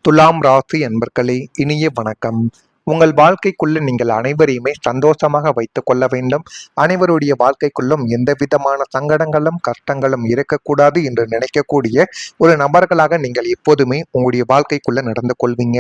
துலாம் ராசி அன்பர்களே, இனிய வணக்கம். உங்கள் வாழ்க்கைக்குள்ள நீங்கள் அனைவரையுமே சந்தோஷமாக வைத்துக் கொள்ள வேண்டும். அனைவருடைய வாழ்க்கைக்குள்ளும் எந்த விதமான சங்கடங்களும் கஷ்டங்களும் இருக்கக்கூடாது என்று நினைக்கக்கூடிய ஒரு நபர்களாக நீங்கள் எப்போதுமே உங்களுடைய வாழ்க்கைக்குள்ள நடந்து கொள்வீங்க.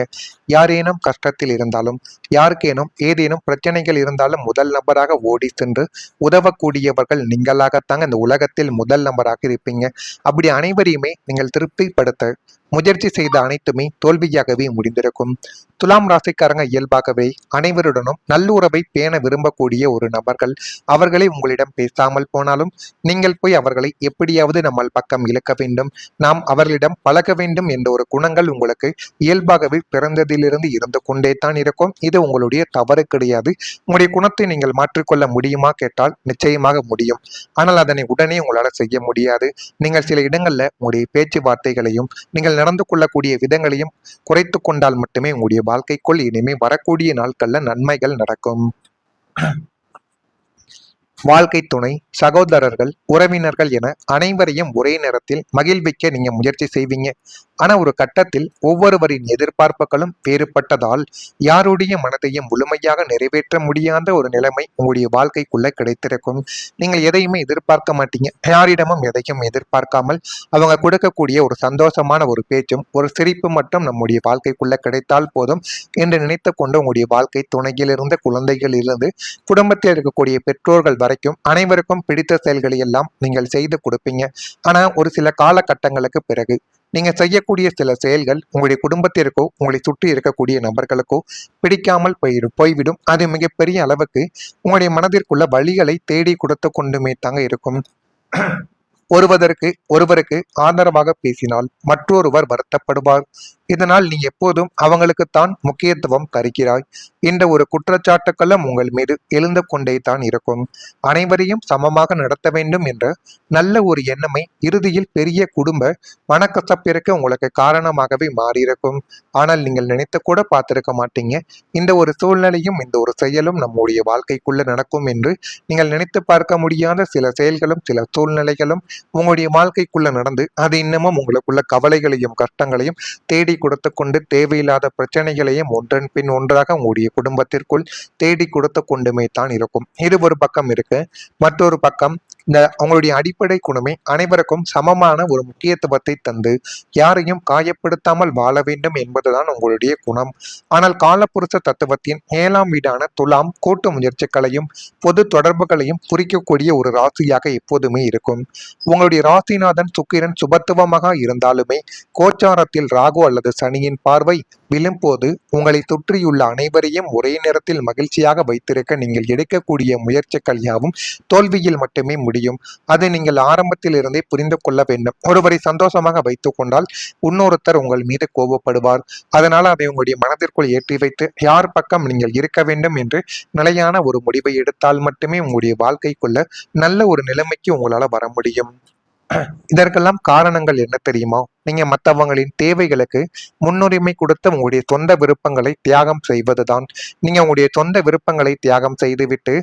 யாரேனும் கஷ்டத்தில் இருந்தாலும், யாருக்கேனும் ஏதேனும் பிரச்சனைகள் இருந்தாலும் முதல் நபராக ஓடி சென்று உதவக்கூடியவர்கள் நீங்களாகத்தாங்க இந்த உலகத்தில் முதல் நபராக இருப்பீங்க. அப்படி அனைவரையுமே நீங்கள் திருப்திப்படுத்த முயற்சி செய்த அனைத்துமே தோல்வியாகவே முடிந்திருக்கும். துலாம் ராசிக்காரங்க இயல்பாகவே அனைவருடனும் நல்லுறவை பேண விரும்பக்கூடிய ஒரு நபர்கள். அவர்களை உங்களிடம் பேசாமல் போனாலும் நீங்கள் போய் அவர்களை எப்படியாவது நம்ம பக்கம் இழுக்க வேண்டும், நாம் அவர்களிடம் பழக வேண்டும் என்ற ஒரு குணங்கள் உங்களுக்கு இயல்பாகவே பிறந்ததிலிருந்து இருந்து கொண்டே தான் இருக்கும். இது உங்களுடைய தவறு கிடையாது. உங்களுடைய குணத்தை நீங்கள் மாற்றிக்கொள்ள முடியுமா கேட்டால் நிச்சயமாக முடியும். ஆனால் அதனை உடனே உங்களால் செய்ய முடியாது. நீங்கள் சில இடங்கள்ல உங்களுடைய பேச்சுவார்த்தைகளையும் நீங்கள் நடந்து கொள்ளக்கூடிய விதங்களையும் குறைத்து கொண்டால் மட்டுமே உங்களுடைய வாழ்க்கைக்குள் இனிமே வரக்கூடிய நாட்கள்ல நன்மைகள் நடக்கும். வாழ்க்கை துணை, சகோதரர்கள், உறவினர்கள் என அனைவரையும் ஒரே நேரத்தில் மகிழ்விக்க நீங்க முயற்சி செய்வீங்க. ஆனா ஒரு கட்டத்தில் ஒவ்வொருவரின் எதிர்பார்ப்புகளும் வேறுபட்டதால் யாருடைய மனதையும் முழுமையாக நிறைவேற்ற முடியாத ஒரு நிலைமை உங்களுடைய வாழ்க்கைக்குள்ள கிடைத்திருக்கும். நீங்கள் எதையுமே எதிர்பார்க்க மாட்டீங்க. யாரிடமும் எதையும் எதிர்பார்க்காமல் அவங்க கொடுக்கக்கூடிய ஒரு சந்தோஷமான ஒரு பேச்சும் ஒரு சிரிப்பு மட்டும் நம்முடைய வாழ்க்கைக்குள்ள கிடைத்தால் போதும் என்று நினைத்து கொண்டு உங்களுடைய வாழ்க்கை துணையிலிருந்து, குழந்தைகளிலிருந்து, குடும்பத்தில் இருக்கக்கூடிய பெற்றோர்கள் வரைக்கும் அனைவருக்கும் பிடித்த செயல்களை எல்லாம் நீங்கள் செய்து கொடுப்பீங்க. ஆனா ஒரு சில காலகட்டங்களுக்கு பிறகு நீங்க செய்யக்கூடிய சில செயல்கள் உங்களுடைய குடும்பத்திற்கோ உங்களை சுற்றி இருக்கக்கூடிய நபர்களுக்கோ பிடிக்காமல் போய்விடும். அது மிகப்பெரிய அளவுக்கு உங்களுடைய மனதிற்குள்ள வழிகளை தேடி கொடுத்து கொண்டுமே தாங்க இருக்கும். ஒருவருக்கு ஆதரவாக பேசினால் மற்றொருவர் வருத்தப்படுவார். இதனால் நீ எப்போதும் அவங்களுக்குத்தான் முக்கியத்துவம் தருகிறாய் என்ற ஒரு குற்றச்சாட்டுக்களும் உங்கள் மீது எழுந்து கொண்டே தான் இருக்கும். அனைவரையும் சமமாக நடத்த வேண்டும் என்ற நல்ல ஒரு எண்ணமை இறுதியில் பெரிய குடும்ப மனக்கசப்பிற்கு உங்களுக்கு காரணமாகவே மாறியிருக்கும். ஆனால் நீங்கள் நினைத்து கூட பார்த்திருக்க மாட்டீங்க, இந்த ஒரு சூழ்நிலையும் இந்த ஒரு செயலும் நம்முடைய வாழ்க்கைக்குள்ள நடக்கும் என்று. நீங்கள் நினைத்து பார்க்க முடியாத சில செயல்களும் சில சூழ்நிலைகளும் உங்களுடைய வாழ்க்கைக்குள்ள நடந்து அது இன்னமும் உங்களுக்குள்ள கவலைகளையும் கஷ்டங்களையும் தேடி கொடுத்து கொண்டு தேவையில்லாத பிரச்சனைகளையும் ஒன்றன் பின் ஒன்றாக உங்களுடைய குடும்பத்திற்குள் தேடி கொடுத்து கொண்டுமே தான் இருக்கும். இது ஒரு பக்கம் இருக்கு. மற்றொரு பக்கம் இந்த அவங்களுடைய அடிப்படை குணமே அனைவருக்கும் சமமான ஒரு முக்கியத்துவத்தை தந்து யாரையும் காயப்படுத்தாமல் வாழ வேண்டும் என்பதுதான் உங்களுடைய குணம். ஆனால் காலப்புருஷ தத்துவத்தின் 7ஆம் வீடான துலாம் கூட்டு முயற்சிகளையும் பொது தொடர்புகளையும் குறிக்கக்கூடிய ஒரு ராசியாக எப்போதுமே இருக்கும். உங்களுடைய ராசிநாதன் சுக்கிரன் சுபத்துவமாக இருந்தாலுமே கோச்சாரத்தில் ராகு அல்லது சனியின் பார்வை விழும்போது உங்களை சுற்றியுள்ள அனைவரையும் ஒரே நேரத்தில் மகிழ்ச்சியாக வைத்திருக்க நீங்கள் எடுக்கக்கூடிய முயற்சிகள் யாவும் தோல்வியில் மட்டுமே முடியும். அதை நீங்கள் ஆரம்பத்தில் இருந்தே புரிந்து கொள்ள வேண்டும். ஒருவரை சந்தோஷமாக வைத்துக் கொண்டால் இன்னொருத்தர் உங்கள் மீது கோபப்படுவார். அதனால அதை உங்களுடைய மனதிற்குள் ஏற்றி வைத்து யார் பக்கம் நீங்கள் இருக்க வேண்டும் என்று நிலையான ஒரு முடிவை எடுத்தால் மட்டுமே உங்களுடைய வாழ்க்கைக்குள்ள நல்ல ஒரு நிலைமைக்கு உங்களால வர முடியும். இதற்கெல்லாம் காரணங்கள் என்ன தெரியுமா? நீங்க மற்றவங்களின் தேவைகளுக்கு முன்னுரிமை கொடுத்து உங்களுடைய சொந்த விருப்பங்களை தியாகம் செய்வதுதான். நீங்க உங்களுடைய சொந்த விருப்பங்களை தியாகம் செய்துவிட்டு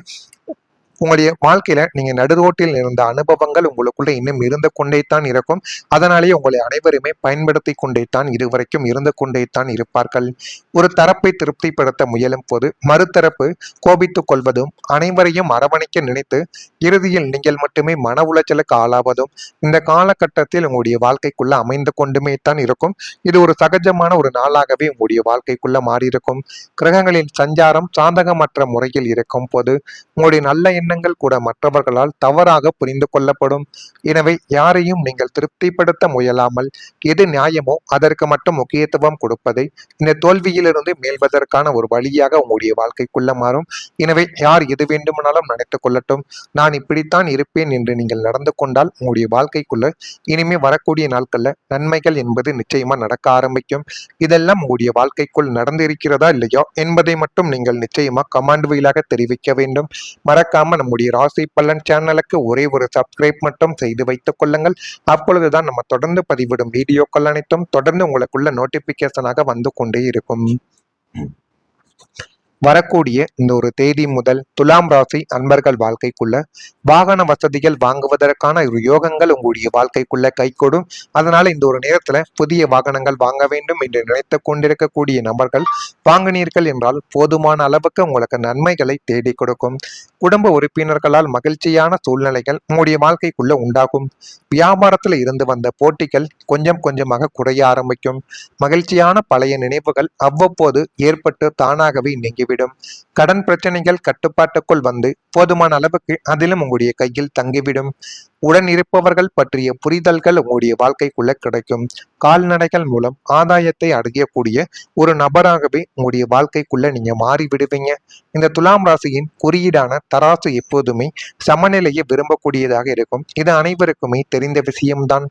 உங்களுடைய வாழ்க்கையில நீங்க நடுரோட்டில் இருந்த அனுபவங்கள் உங்களுக்குள்ள இன்னும் இருந்து கொண்டே தான் இருக்கும். அதனாலேயே உங்களை அனைவருமே பயன்படுத்தி கொண்டே தான் இதுவரைக்கும் இருந்து கொண்டே தான் இருப்பார்கள். ஒரு தரப்பை திருப்திப்படுத்த முயலும் போது மறுதரப்பு கோபித்துக் கொள்வதும் அனைவரையும் அரவணைக்க நினைத்து இறுதியில் நீங்கள் மட்டுமே மன உளைச்சலுக்கு ஆளாவதும் இந்த காலகட்டத்தில் உங்களுடைய வாழ்க்கைக்குள்ள அமைந்து கொண்டுமே தான் இருக்கும். இது ஒரு சகஜமான ஒரு நாளாகவே உங்களுடைய வாழ்க்கைக்குள்ள மாறியிருக்கும். கிரகங்களின் சஞ்சாரம் சாதகமற்ற முறையில் இருக்கும் போது உங்களுடைய நல்ல எண்ணங்கள் கூட மற்றவர்களால் தவறாக புரிந்து கொள்ளப்படும். எனவே யாரையும் நீங்கள் திருப்திப்படுத்த முயலாமல் எது நியாயமோ அதற்கு மட்டும் முக்கியத்துவம் கொடுப்பதை இந்த தோல்வியிலிருந்து மேல்வதற்கான ஒரு வழியாக உங்களுடைய வாழ்க்கைக்குள்ள மாறும். எனவே யார் எது வேண்டுமானாலும் நினைத்துக் கொள்ளட்டும், நான் இப்படித்தான் இருப்பேன் என்று நீங்கள் நடந்து கொண்டால் உங்களுடைய வாழ்க்கைக்குள்ள இனிமே வரக்கூடிய நாட்கள்ல நன்மைகள் என்பது நிச்சயமா நடக்க ஆரம்பிக்கும். இதெல்லாம் உங்களுடைய வாழ்க்கைக்குள் நடந்திருக்கிறதா இல்லையோ என்பதை மட்டும் நீங்கள் நிச்சயமா கமெண்ட் வாயிலாக தெரிவிக்க வேண்டும். மறக்காம நம்முடைய ராசி பலன் சேனலுக்கு ஒரே ஒரு சப்ஸ்கிரைப் மட்டும் செய்து வைத்துக் கொள்ளுங்கள். அப்பொழுதுதான் நம்ம தொடர்ந்து பதிவிடும் வீடியோக்கள் அனைத்தும் தொடர்ந்து உங்களுக்குள்ள நோட்டிபிகேஷனாக வந்து கொண்டே இருக்கும். வரக்கூடிய இந்த ஒரு தேதி முதல் துலாம் ராசி அன்பர்கள் வாழ்க்கைக்குள்ள வாகன வசதிகள் வாங்குவதற்கான ஒரு யோகங்கள் உங்களுடைய வாழ்க்கைக்குள்ள கைகூடும். அதனால இந்த ஒரு நேரத்துல புதிய வாகனங்கள் வாங்க வேண்டும் என்று நினைத்து கொண்டிருக்கக்கூடிய நபர்கள் வாங்கினீர்கள் என்றால் போதுமான அளவுக்கு உங்களுக்கு நன்மைகளை தேடி கொடுக்கும். குடும்ப உறுப்பினர்களால் மகிழ்ச்சியான சூழ்நிலைகள் உங்களுடைய வாழ்க்கைக்குள்ள உண்டாகும். வியாபாரத்துல இருந்து வந்த போட்டிகள் கொஞ்சம் கொஞ்சமாக குறைய ஆரம்பிக்கும். மகிழ்ச்சியான பழைய நினைவுகள் அவ்வப்போது ஏற்பட்டு தானாகவே நீங்கிவிடும். கடன் பிரச்சனைகள் கட்டுப்பாட்டுக்குள் வந்து போதுமான அளவுக்கு அதிலும் உங்களுடைய கையில் தங்கிவிடும். உடன் இருப்பவர்கள் பற்றிய புரிதல்கள் உங்களுடைய வாழ்க்கைக்குள்ள கிடைக்கும். கால்நடைகள் மூலம் ஆதாயத்தை அடையக்கூடிய ஒரு நபராகவே உங்களுடைய வாழ்க்கைக்குள்ள நீங்க மாறி விடுவீங்க. இந்த துலாம் ராசியின் குறியீடான தராசு எப்போதுமே சமநிலையை விரும்பக்கூடியதாக இருக்கும். இது அனைவருக்குமே தெரிந்த விஷயம்தான்.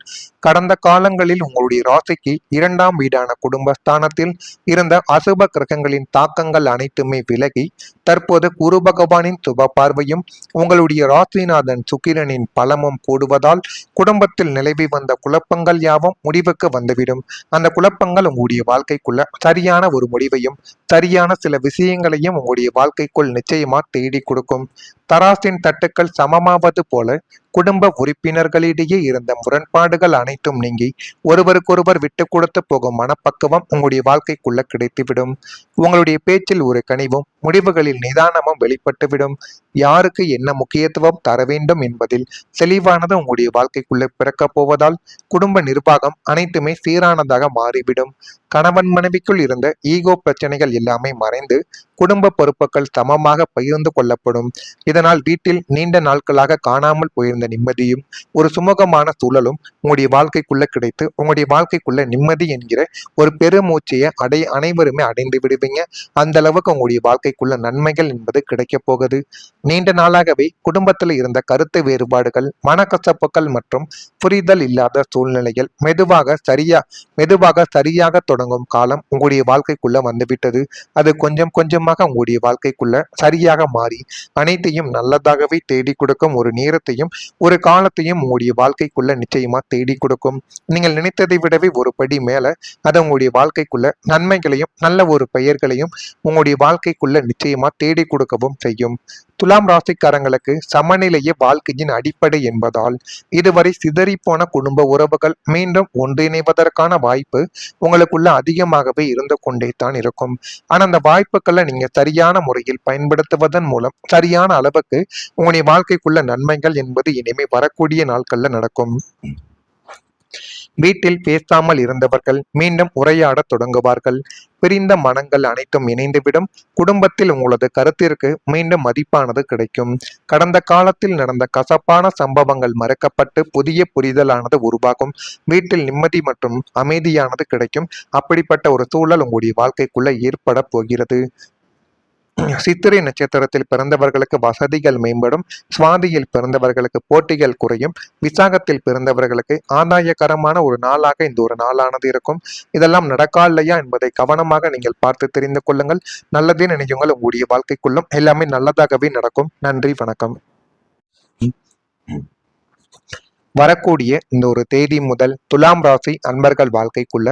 கடந்த காலங்களில் உங்களுடைய ராசிக்கு 2ஆம் வீடான குடும்பஸ்தானத்தில் இருந்த அசுப கிரகங்களின் தாக்கங்கள் அனைத்துமே விலகி தற்போது குரு பகவானின் சுப பார்வையும் உங்களுடைய ராசிநாதன் சுக்கிரனின் பலமும் கூடுவதால் குடும்பத்தில் நிலவி வந்த குழப்பங்கள் யாவும் முடிவுக்கு வந்துவிடும். அந்த குழப்பங்கள் உங்களுடைய வாழ்க்கைக்குள்ள சரியான ஒரு முடிவையும் சரியான சில விஷயங்களையும் உங்களுடைய வாழ்க்கைக்குள் நிச்சயமா தேடி கொடுக்கும். தராசின் தட்டுக்கள் சமமாவது போல குடும்ப உறுப்பினர்களிடையே இருந்த முரண்பாடுகள் அனைத்தும் நீங்கி ஒருவருக்கொருவர் விட்டு கொடுத்து போகும் மனப்பக்குவம் உங்களுடைய வாழ்க்கைக்குள்ள கிடைத்துவிடும். உங்களுடைய பேச்சில் ஒரு கனிவும் முடிவுகளில் நிதானமும் வெளிப்பட்டுவிடும். யாருக்கு என்ன முக்கியத்துவம் தர வேண்டும் என்பதில் தெளிவானது உங்களுடைய வாழ்க்கைக்குள்ள பிறக்கப் போவதால் குடும்ப நிர்வாகம் அனைத்துமே சீரானதாக மாறிவிடும். கணவன் மனைவிக்குள் இருந்த ஈகோ பிரச்சனைகள் எல்லாமே மறைந்து குடும்ப பொறுப்புகள் சமமாக பகிர்ந்து கொள்ளப்படும். இதனால் வீட்டில் நீண்ட நாட்களாக காணாமல் போயிருந்த நிம்மதியும் ஒரு சுமூகமான சூழலும் உங்களுடைய வாழ்க்கைக்குள்ள கிடைத்து உங்களுடைய வாழ்க்கைக்குள்ள நிம்மதி என்கிற ஒரு பெருமூச்சையை அனைவருமே அடைந்து விடுவீங்க. அந்த அளவுக்கு உங்களுடைய வாழ்க்கைக்குள்ள நன்மைகள் என்பது கிடைக்க போகுது. நீண்ட நாளாகவே குடும்பத்தில் இருந்த கருத்து வேறுபாடுகள், மனக்கசப்புகள் மற்றும் புரிதல் இல்லாத சூழ்நிலைகள் மெதுவாக சரியாக தொடங்கும் காலம் உங்களுடைய வாழ்க்கைக்குள்ள வந்துவிட்டது. அது கொஞ்சம் கொஞ்சமாக உங்களுடைய வாழ்க்கைக்குள்ள சரியாக மாறி அனைத்தையும் நல்லதாகவே தேடி கொடுக்கும். ஒரு நேரத்தையும் ஒரு காலத்தையும் உங்களுடைய வாழ்க்கைக்குள்ள நிச்சயமா தேடி கொடுக்கும். நீங்கள் நினைத்ததை விடவே ஒரு படி மேல அதை உங்களுடைய வாழ்க்கைக்குள்ள நன்மைகளையும் நல்ல ஒரு பெயர்களையும் உங்களுடைய வாழ்க்கைக்குள்ள நிச்சயமா தேடி கொடுக்கவும் செய்யும். துலாம் ராசிக்காரங்களுக்கு சமநிலையே வாழ்க்கையின் அடிப்படை என்பதால் இதுவரை சிதறிப்போன குடும்ப உறவுகள் மீண்டும் ஒன்றிணைவதற்கான வாய்ப்பு உங்களுக்குள்ள அதிகமாகவே இருந்து கொண்டே தான் இருக்கும். ஆனா அந்த வாய்ப்புகளை நீங்க சரியான முறையில் பயன்படுத்துவதன் மூலம் சரியான அளவுக்கு உங்களுடைய வாழ்க்கைக்குள்ள நன்மைகள் என்பது இனிமே வரக்கூடிய நாட்கள்ல நடக்கும். வீட்டில் பேசாமல் இருந்தவர்கள் மீண்டும் உரையாட தொடங்குவார்கள். பிரிந்த மனங்கள் அனைத்தும் இணைந்துவிடும். குடும்பத்தில் உங்களது கருத்திற்கு மீண்டும் மதிப்பானது கிடைக்கும். கடந்த காலத்தில் நடந்த கசப்பான சம்பவங்கள் மறக்கப்பட்டு புதிய புரிதலானது உருவாகும். வீட்டில் நிம்மதி மற்றும் அமைதியானது கிடைக்கும். அப்படிப்பட்ட ஒரு சூழல் உங்களுடைய வாழ்க்கைக்குள்ள ஏற்பட போகிறது. சித்திரை நட்சத்திரத்தில் பிறந்தவர்களுக்கு வசதிகள் மேம்படும். சுவாதியில் பிறந்தவர்களுக்கு போட்டிகள் குறையும். விசாகத்தில் பிறந்தவர்களுக்கு ஆதாயகரமான ஒரு நாளாக இந்த ஒரு நாளானது இருக்கும். இதெல்லாம் நடக்கா இல்லையா என்பதை கவனமாக நீங்கள் பார்த்து தெரிந்து கொள்ளுங்கள். நல்லதே நினைக்குங்கள். உங்களுடைய வாழ்க்கைக்குள்ளும் எல்லாமே நல்லதாகவே நடக்கும். நன்றி, வணக்கம். வரக்கூடிய இந்த ஒரு தேதி முதல் துலாம் ராசி அன்பர்கள் வாழ்க்கைக்குள்ள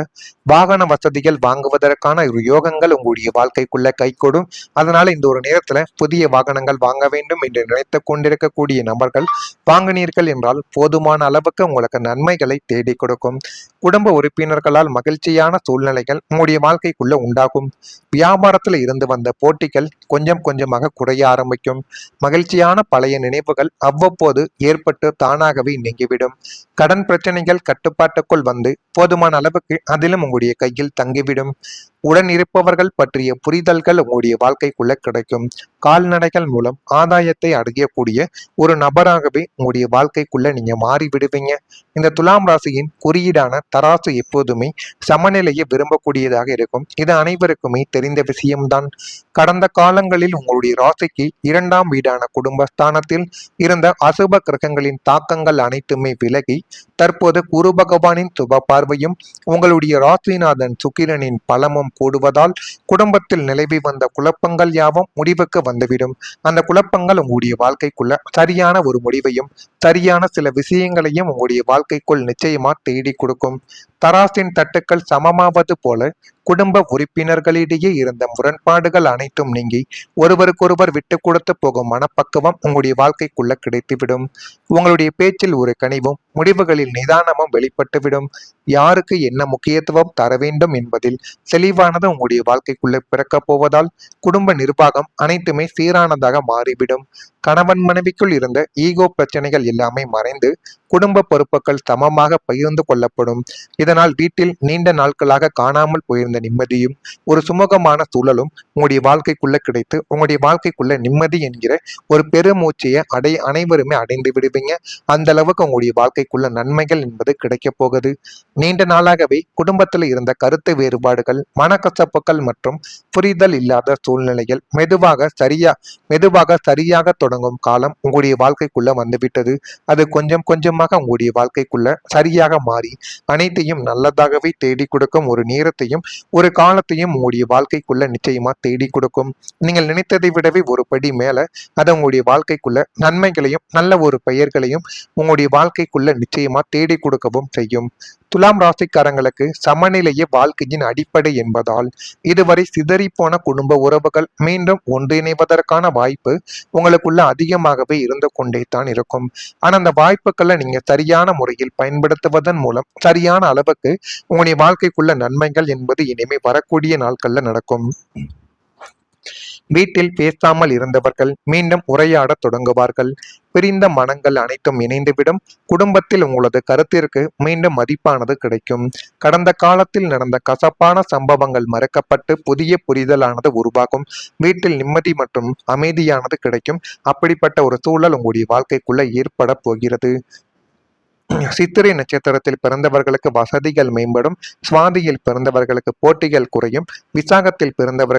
வாகன வசதிகள் வாங்குவதற்கான ஒரு யோகங்கள் உங்களுடைய வாழ்க்கைக்குள்ள கைகூடும். அதனால இந்த ஒரு நேரத்துல புதிய வாகனங்கள் வாங்க வேண்டும் என்று நினைத்து கொண்டிருக்கக்கூடிய நபர்கள் வாங்கினீர்கள் என்றால் போதுமான அளவுக்கு உங்களுக்கு நன்மைகளை தேடி கொடுக்கும். குடும்ப உறுப்பினர்களால் மகிழ்ச்சியான சூழ்நிலைகள் உங்களுடைய வாழ்க்கைக்குள்ள உண்டாகும். வியாபாரத்துல இருந்து வந்த போட்டிகள் கொஞ்சம் கொஞ்சமாக குறைய ஆரம்பிக்கும். மகிழ்ச்சியான பழைய நினைவுகள் அவ்வப்போது ஏற்பட்டு தானாகவே நீங்கிவிடும். கடன் பிரச்சனைகள் கட்டுப்பாட்டுக்குள் வந்து போதுமான அளவுக்கு அதிலும் உங்களுடைய கையில் தங்கிவிடும். உடன் இருப்பவர்கள் பற்றிய புரிதல்கள் உங்களுடைய வாழ்க்கைக்குள்ள கிடைக்கும். கால்நடைகள் மூலம் ஆதாயத்தை அடையக்கூடிய ஒரு நபராகவே உங்களுடைய வாழ்க்கைக்குள்ள நீங்க மாறி விடுவீங்க. இந்த துலாம் ராசியின் குறியீடான தராசு எப்போதுமே சமநிலையை விரும்பக்கூடியதாக இருக்கும். இது அனைவருக்குமே தெரிந்த விஷயம்தான். கடந்த காலங்களில் உங்களுடைய ராசிக்கு 2ஆம் வீடான குடும்பஸ்தானத்தில் இருந்த அசுப கிரகங்களின் தாக்கங்கள் அனைத்துமே விலகி தற்போது குரு பகவானின் சுப பார்வையும் உங்களுடைய ராசிநாதன் சுக்கிரனின் பலமும் கூடுவதால் குடும்பத்தில் நிலவி வந்த குழப்பங்கள் யாவும் முடிவுக்கு வந்துவிடும். அந்த குழப்பங்கள் உங்களுடைய வாழ்க்கைக்குள்ள சரியான ஒரு முடிவையும் சரியான சில விஷயங்களையும் உங்களுடைய வாழ்க்கைக்குள் நிச்சயமா தேடி கொடுக்கும். தராசின் தட்டுக்கள் சமமாவது போல குடும்ப உறுப்பினர்களிடையே இருந்த முரண்பாடுகள் அனைத்தும் நீங்கி ஒருவருக்கொருவர் விட்டு கொடுத்து போகும் மனப்பக்குவம் உங்களுடைய வாழ்க்கைக்குள்ள கிடைத்துவிடும். உங்களுடைய பேச்சில் ஒரு கனிவும் முடிவுகளில் நிதானமும் வெளிப்பட்டுவிடும். யாருக்கு என்ன முக்கியத்துவம் தர வேண்டும் என்பதில் தெளிவானது உங்களுடைய வாழ்க்கைக்குள்ள பிறக்கப் போவதால் குடும்ப நிர்வாகம் அனைத்துமே சீரானதாக மாறிவிடும். கணவன் மனைவிக்குள் இருந்த ஈகோ பிரச்சனைகள் எல்லாமே மறைந்து குடும்ப பொறுப்புகள் சமமாக பகிர்ந்து கொள்ளப்படும். இதனால் வீட்டில் நீண்ட நாட்களாக காணாமல் போயிருந்த நிம்மதியும் ஒரு சுமூகமான சூழலும் உங்களுடைய வாழ்க்கைக்குள்ள கிடைத்து உங்களுடைய வாழ்க்கைக்குள்ள நிம்மதி என்கிற ஒரு பெருமூச்சையை அனைவருமே அடைந்து விடுவீங்க. அந்த அளவுக்கு உங்களுடைய வாழ்க்கைக்குள்ள நன்மைகள் என்பது கிடைக்க போகுது. நீண்ட நாளாகவே குடும்பத்தில் இருந்த கருத்து வேறுபாடுகள், மனக்கசப்புகள் மற்றும் புரிதல் இல்லாத சூழ்நிலைகள் மெதுவாக சரியாக தொடங்கும் காலம் உங்களுடைய வாழ்க்கைக்குள்ள வந்துவிட்டது. அது கொஞ்சம் கொஞ்சமாக உங்களுடைய வாழ்க்கைக்குள்ள சரியாக மாறி அனைத்தையும் நல்லதாகவே தேடி கொடுக்கும் ஒரு நேரத்தையும் ஒரு காலத்தையும் உங்களுடைய வாழ்க்கைக்குள்ள நிச்சயமா தேடி கொடுக்கும். நீங்கள் நினைத்ததை விடவே ஒரு படி மேல அது உங்களுடைய வாழ்க்கைக்குள்ள நன்மைகளையும் நல்ல ஒரு பெயர்களையும் உங்களுடைய வாழ்க்கைக்குள்ள நிச்சயமா தேடி கொடுக்கவும் செய்யும். துலாம் ராசிக்காரங்களுக்கு சமநிலையே வாழ்க்கையின் அடிப்படை என்பதால் இதுவரை சிதறிப்போன குடும்ப உறவுகள் மீண்டும் ஒன்றிணைவதற்கான வாய்ப்பு உங்களுக்குள்ள அதிகமாகவே இருந்து கொண்டே தான் இருக்கும். ஆனா அந்த வாய்ப்புகளை நீங்க சரியான முறையில் பயன்படுத்துவதன் மூலம் சரியான அளவுக்கு உங்களுடைய வாழ்க்கைக்குள்ள நன்மைகள் என்பது இனிமே வரக்கூடிய நாட்கள்ல நடக்கும். வீட்டில் பேசாமல் இருந்தவர்கள் மீண்டும் உரையாட தொடங்குவார்கள். பிரிந்த மனங்கள் அனைத்தும் இணைந்துவிடும். குடும்பத்தில் உங்களது கருத்திற்கு மீண்டும் மதிப்பானது கிடைக்கும். கடந்த காலத்தில் நடந்த கசப்பான சம்பவங்கள் மறைக்கப்பட்டு புதிய புரிதலானது உருவாகும். வீட்டில் நிம்மதி மற்றும் அமைதியானது கிடைக்கும். அப்படிப்பட்ட ஒரு சூழல் உங்களுடைய வாழ்க்கைக்குள்ள ஏற்பட போகிறது. சித்திரை நட்சத்திரத்தில் பிறந்தவர்களுக்கு வசதிகள் மேம்படும். சுவாதியில் பிறந்தவர்களுக்கு போட்டிகள் குறையும். விசாகத்தில் பிறந்தவர்கள்